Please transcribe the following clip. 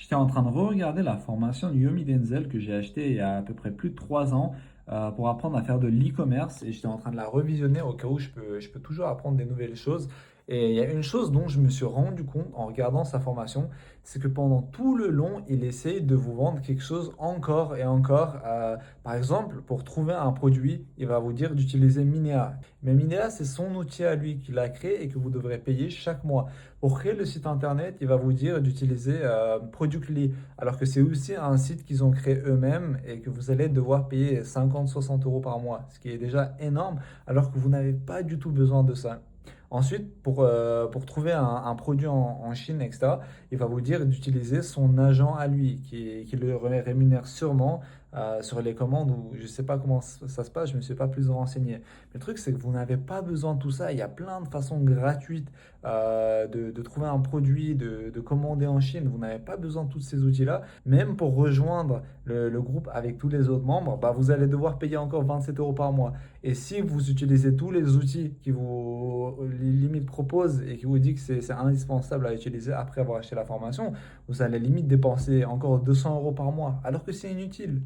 J'étais en train de re-regarder la formation de Yomi Denzel que j'ai achetée il y a à peu près plus de 3 ans pour apprendre à faire de l'e-commerce et j'étais en train de la revisionner au cas où je peux toujours apprendre des nouvelles choses. Et il y a une chose dont je me suis rendu compte en regardant sa formation, c'est que pendant tout le long, il essaye de vous vendre quelque chose encore et encore. Par exemple, pour trouver un produit, il va vous dire d'utiliser Minea. Mais Minea, c'est son outil à lui qu'il a créé et que vous devrez payer chaque mois. Pour créer le site internet, il va vous dire d'utiliser Product.ly, alors que c'est aussi un site qu'ils ont créé eux-mêmes et que vous allez devoir payer 50-60 € par mois, ce qui est déjà énorme, alors que vous n'avez pas du tout besoin de ça. Ensuite, pour trouver un produit en Chine, etc., il va vous dire d'utiliser son agent à lui, qui le rémunère sûrement sur les commandes, ou je ne sais pas comment ça se passe, je ne me suis pas plus renseigné. Mais le truc, c'est que vous n'avez pas besoin de tout ça. Il y a plein de façons gratuites de trouver un produit, de commander en Chine. Vous n'avez pas besoin de tous ces outils-là. Même pour rejoindre le groupe avec tous les autres membres, bah, vous allez devoir payer encore 27 € par mois. Et si vous utilisez tous les outils qui vous limite proposent et qui vous dit que c'est indispensable à utiliser après avoir acheté la formation, vous allez limite dépenser encore 200 € par mois, alors que c'est inutile.